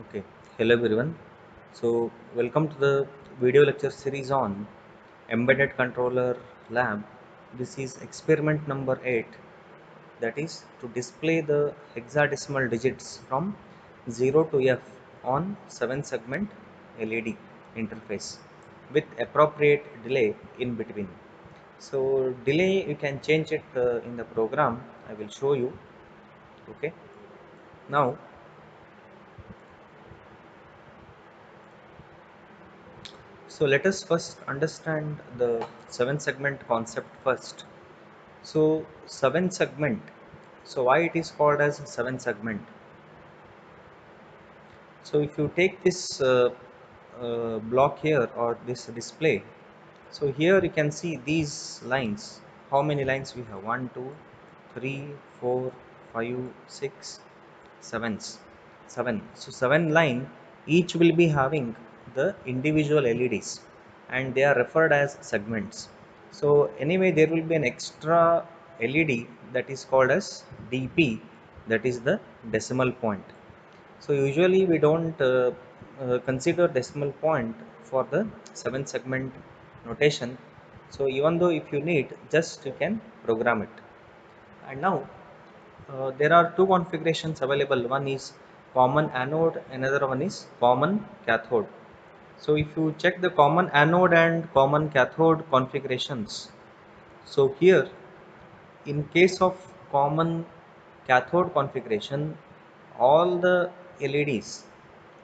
Okay, hello everyone. So, welcome to the video lecture series on Embedded Controller Lab. This is experiment number 8, that is to display the hexadecimal digits from 0 to F on 7 segment LED interface with appropriate delay in between. So, delay you can change it in the program. I will show you. Okay, now so let us first understand the 7 segment concept first. So 7 segment. So why it is called as 7 segment? So if you take this block here or this display, so here you can see these lines. How many lines we have? 1, 2, 3, 4, 5, 6, 7. 7. So 7 line each will be having the individual LEDs and they are referred as segments. So anyway there will be an extra LED that is called as DP, that is the decimal point. So usually we don't consider decimal point for the 7 segment notation. So even though if you need, just you can program it. And now there are two configurations available. One is common anode, another one is common cathode. So if you check the common anode and common cathode configurations, so here in case of common cathode configuration, all the LEDs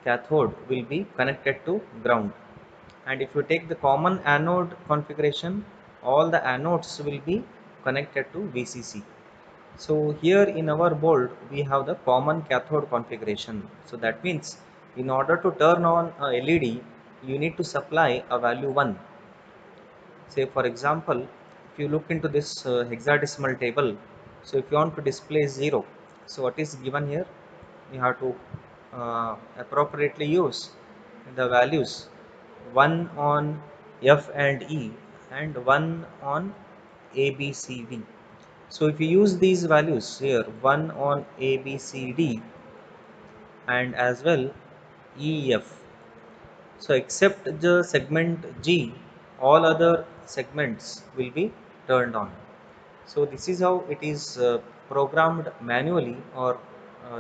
cathode will be connected to ground, and if you take the common anode configuration, all the anodes will be connected to VCC. So here in our board we have the common cathode configuration. So that means in order to turn on a LED, you need to supply a value 1. Say for example, if you look into this hexadecimal table, so if you want to display 0, so what is given here? You have to appropriately use the values 1 on F and E and 1 on A, B, C, D. So if you use these values here, 1 on A, B, C, D and as well E, F. So except the segment G, all other segments will be turned on. So this is how it is programmed manually, or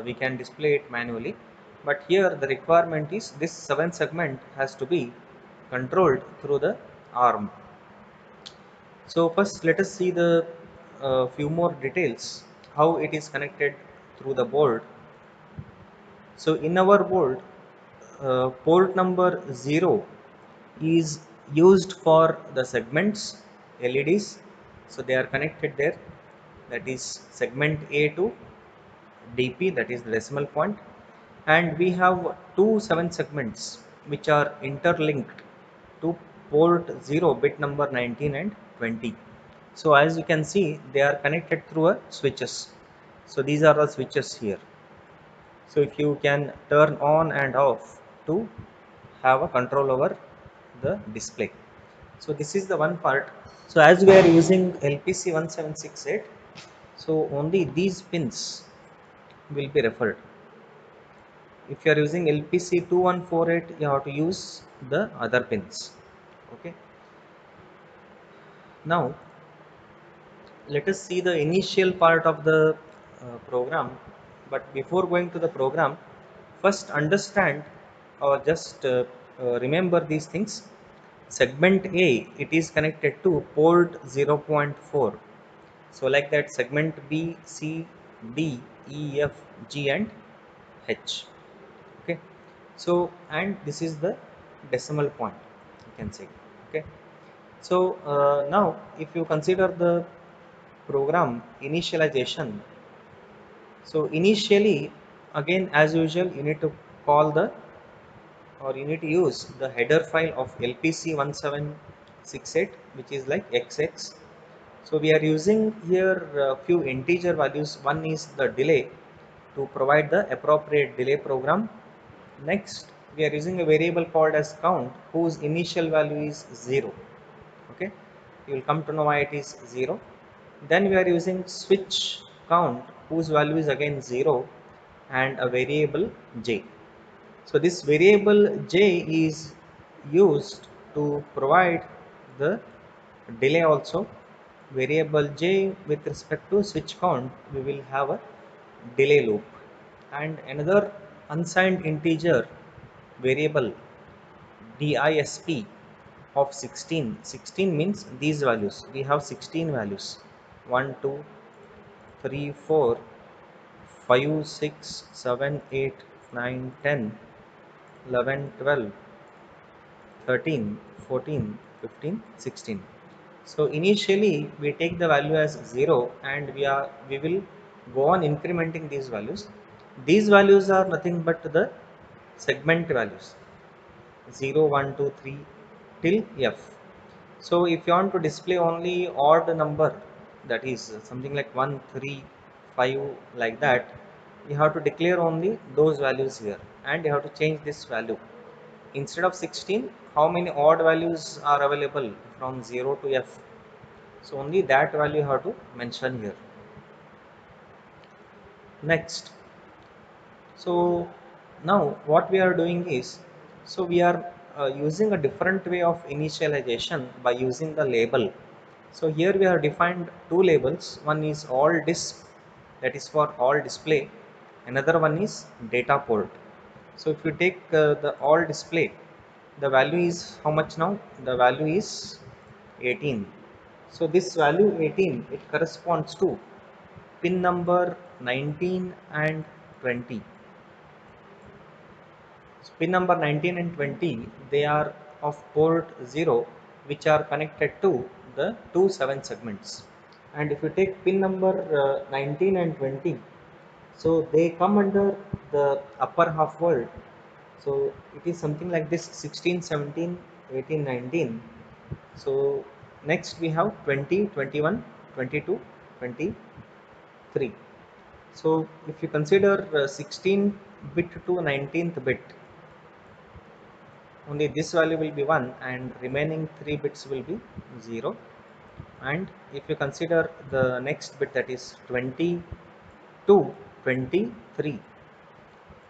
we can display it manually. But here the requirement is this 7 segment has to be controlled through the ARM. So first let us see the few more details how it is connected through the board. So in our board, port number 0 is used for the segments LEDs. So they are connected there, that is segment A to DP, that is the decimal point, and we have two 7 segments which are interlinked to port 0 bit number 19 and 20. So as you can see they are connected through a switches. So these are the switches here. So if you can turn on and off to have a control over the display. So this is the one part. So as we are using LPC 1768, so only these pins will be referred. If you are using LPC 2148, you have to use the other pins. Okay. Now let us see the initial part of the program. But before going to the program, first understand or just remember these things. Segment A, it is connected to port 0.4. So like that, segment B, C, D, E, F, G and H. Okay. So and this is the decimal point, you can say. Okay. So now if you consider the program initialization, so initially again as usual you need to call the, or you need to use the header file of LPC1768, which is like XX. So we are using here a few integer values. One is the delay to provide the appropriate delay program. Next we are using a variable called as count whose initial value is 0. Okay, you will come to know why it is 0. Then we are using switch count whose value is again 0 and a variable j. So this variable j is used to provide the delay also. Variable j with respect to switch count, we will have a delay loop, and another unsigned integer variable disp of 16. 16 means these values. We have 16 values: 1, 2, 3, 4, 5, 6, 7, 8, 9, 10, 11, 12, 13, 14, 15, 16. So initially we take the value as 0, and we will go on incrementing these values. These values are nothing but the segment values: 0, 1, 2, 3 till f. So if you want to display only odd number, that is something like 1, 3, 5, like that, you have to declare only those values here, and you have to change this value. Instead of 16, how many odd values are available from 0 to f? So only that value you have to mention here. Next, so now what we are doing is, so we are using a different way of initialization by using the label. So here we have defined two labels. One is all disp, that is for all display. Another one is data port. So if you take the all display, the value is how much now? The value is 18. So this value 18, it corresponds to pin number 19 and 20. So pin number 19 and 20, they are of port 0, which are connected to the two 7 segments. And if you take pin number 19 and 20, so they come under the upper half world. So it is something like this: 16, 17, 18, 19. So next we have 20, 21, 22, 23. So if you consider 16 bit to 19th bit, only this value will be 1 and remaining 3 bits will be 0. And if you consider the next bit, that is 20 to 23,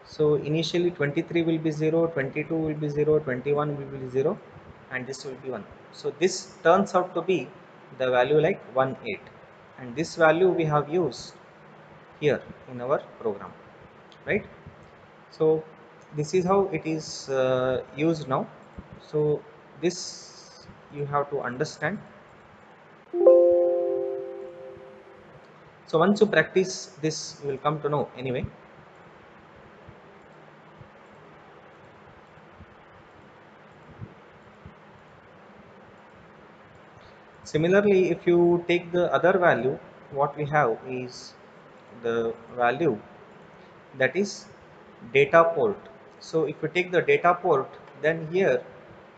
so initially 23 will be 0, 22 will be 0, 21 will be 0, and this will be 1. So this turns out to be the value like 18, and this value we have used here in our program, right? So this is how it is used now. So this you have to understand. So once you practice this, you will come to know anyway. Similarly, if you take the other value, what we have is the value, that is data port. So if you take the data port, then here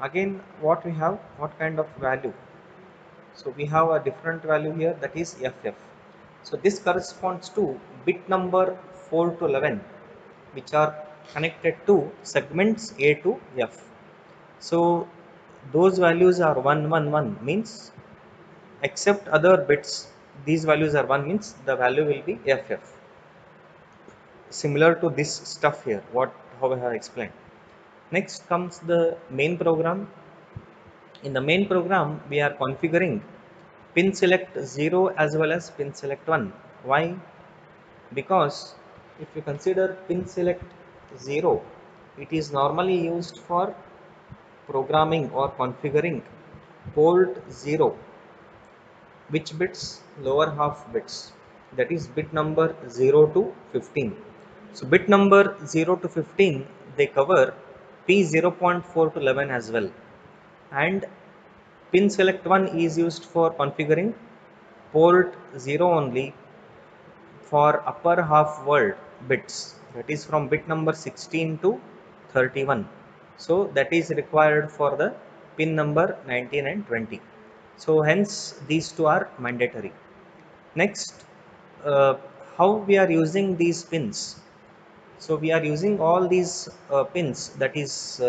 again what we have, what kind of value? So we have a different value here, that is ff. So this corresponds to bit number 4 to 11, which are connected to segments a to f. So those values are 1 1 1, means except other bits, these values are 1, means the value will be ff. Similar to this stuff here, what how I have explained. Next comes the main program. In the main program, we are configuring pin select 0 as well as pin select 1. Why? Because if you consider pin select 0, it is normally used for programming or configuring port 0. Which bits? Lower half bits, that is bit number 0 to 15. So bit number 0 to 15, they cover p 0.4 to 11 as well. And pin select 1 is used for configuring port 0 only for upper half world bits, that is from bit number 16 to 31. So that is required for the pin number 19 and 20. So hence these two are mandatory. Next, uh, how we are using these pins? So we are using all these pins, that is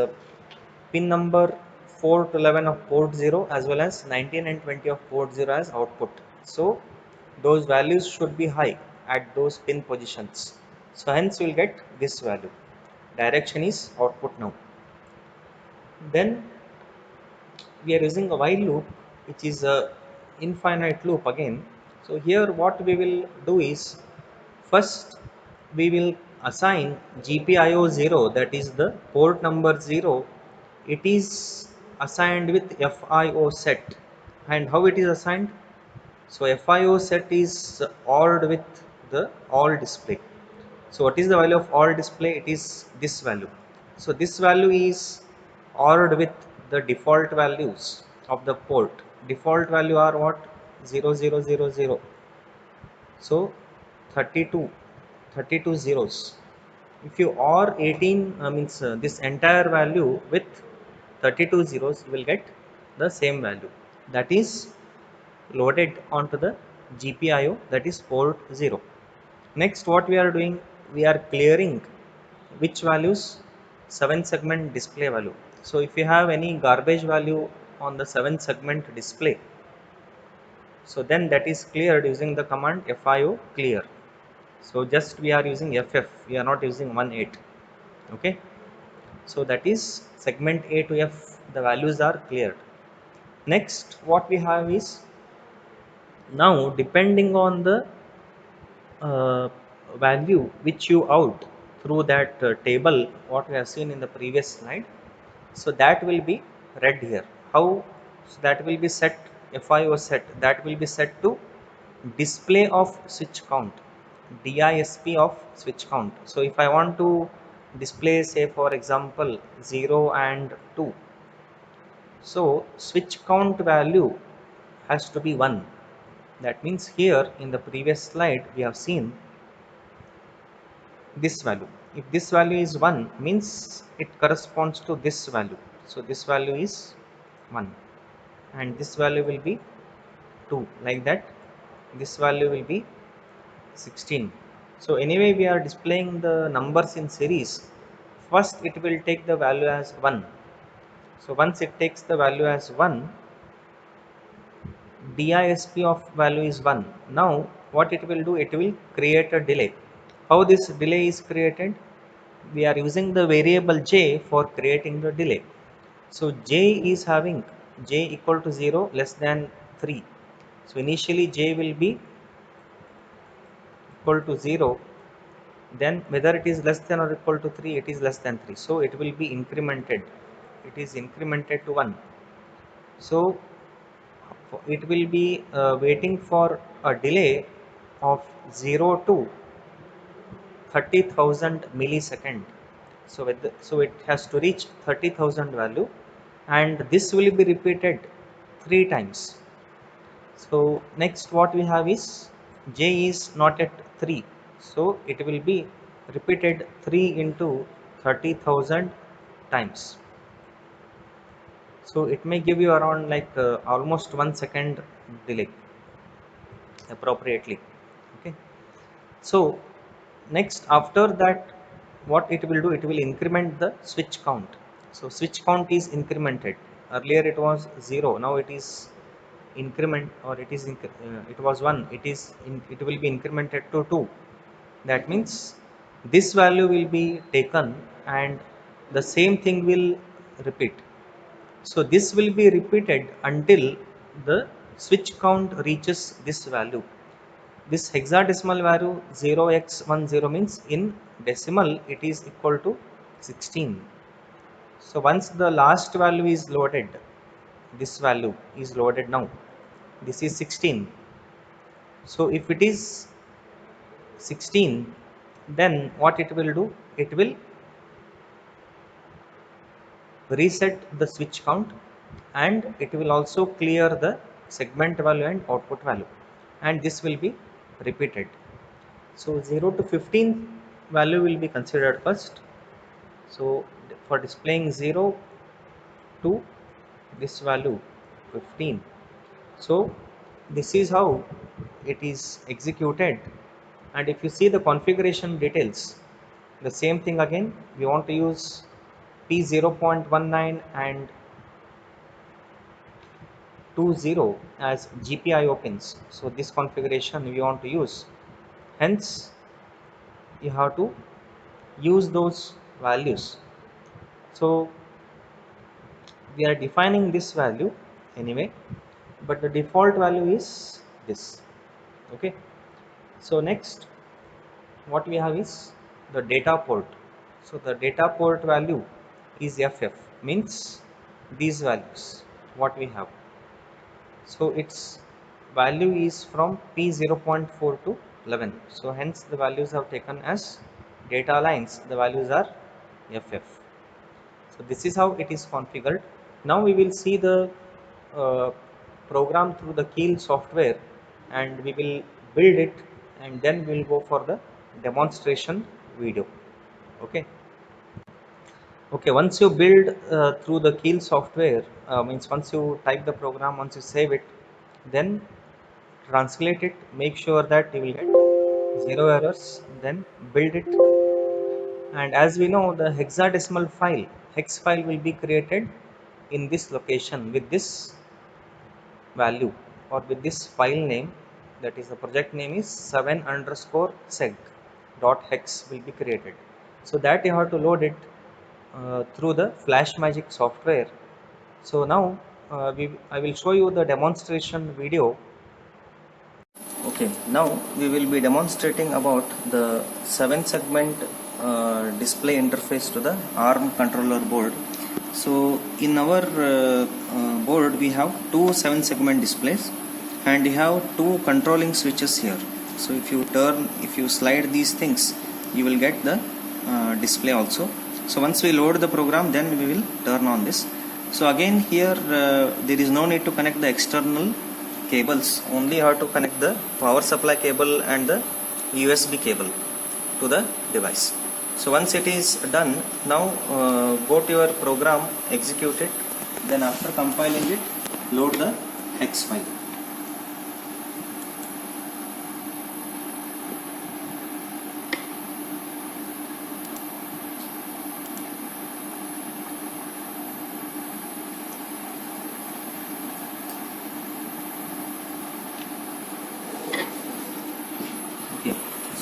pin number 4 to 11 of port 0 as well as 19 and 20 of port 0 as output. So those values should be high at those pin positions. So hence you will get this value. direction is output now. Then we are using a while loop, which is a infinite loop again. So here what we will do is, first we will assign GPIO 0, that is the port number 0. It is assigned with FIO set. And how it is assigned? So FIO set is ORed with the all display. So what is the value of all display? It is this value. So this value is ORed with the default values of the port. Default value are what? 0000. So 32, 32 zeros. If you OR 18 means this entire value with 32 zeros, you will get the same value. That is loaded onto the GPIO, that is port 0. Next what we are doing, we are clearing which values? 7 segment display value. So if you have any garbage value on the 7 segment display, so then that is cleared using the command FIO clear. So just we are using FF, we are not using 18. Okay, so that is segment A to F, the values are cleared. Next what we have is, now depending on the uh, value which you out through that table what we have seen in the previous slide, so that will be read here. How? So that will be set, FIO set, that will be set to display of switch count, DISP of switch count. So if I want to display, say for example 0 and 2, so switch count value has to be 1. That means here in the previous slide we have seen this value. If this value is 1, means it corresponds to this value. So this value is 1 and this value will be 2, like that. This value will be 16. So anyway we are displaying the numbers in series. First it will take the value as 1. So once it takes the value as 1, DISP of value is 1. Now what it will do, it will create a delay. How this delay is created? We are using the variable j for creating the delay. So j is having j equal to 0 less than 3. So initially j will be equal to 0, then whether it is less than or equal to 3, it is less than 3, so it will be incremented, it is incremented to 1. So it will be waiting for a delay of 0 to 30,000 millisecond. So so it has to reach 30,000 value, and this will be repeated 3 times. So next what we have is, j is not at 3, so it will be repeated 3 into 30,000 times. So it may give you around like almost 1 second delay appropriately. Okay, so next after that what it will do, it will increment the switch count. So switch count is incremented. Earlier it was 0, now it is increment, or it is it was 1, it will be incremented to 2. That means this value will be taken and the same thing will repeat. So this will be repeated until the switch count reaches this value. This hexadecimal value 0x10 means in decimal it is equal to 16. So once the last value is loaded, this value is loaded now, this is 16. So if it is 16, then what it will do, it will reset the switch count, and it will also clear the segment value and output value, and this will be repeated. So 0 to 15 value will be considered first. So for displaying 0 to this value 15, so this is how it is executed. And if you see the configuration details, the same thing again, we want to use P0.19 and 20 as GPIO pins. So this configuration we want to use, hence you have to use those values. So we are defining this value anyway, but the default value is this. Okay, so next what we have is the data port. So the data port value is FF, means these values what we have. So its value is from P0.4 to 11. So hence the values have taken as data lines, the values are FF. So this is how it is configured. Now we will see the uh, program through the Keel software, and we will build it, and then we will go for the demonstration video. Okay. Okay, once you build through the Keel software, means once you type the program, once you save it, then translate it, make sure that you will get zero errors, then build it. And as we know, the hexadecimal file, hex file will be created in this location with this value or with this file name, that is the project name is 7 underscore seg dot hex will be created. So that you have to load it through the FlashMagick software. So now I will show you the demonstration video. Okay, now we will be demonstrating about the 7 segment display interface to the ARM controller board. So in our board we have two 7 segment displays, and you have two controlling switches here. So if you slide these things, you will get the display also. So once we load the program, then we will turn on this. So again here there is no need to connect the external cables, only you have to connect the power supply cable and the USB cable to the device. So once it is done, now go to your program, execute it, then after compiling it, load the hex file.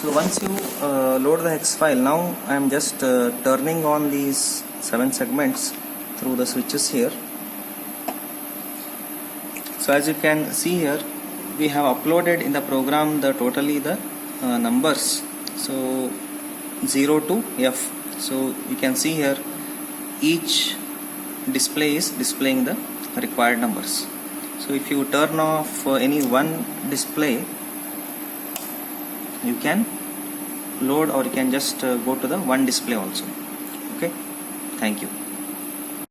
So once you load the hex file, now I am just turning on these 7 segments through the switches here. So as you can see here, we have uploaded in the program the totally the numbers, so 0 to F. So you can see here each display is displaying the required numbers. So if you turn off any one display, you can load, or you can just go to the one display also. Okay, thank you.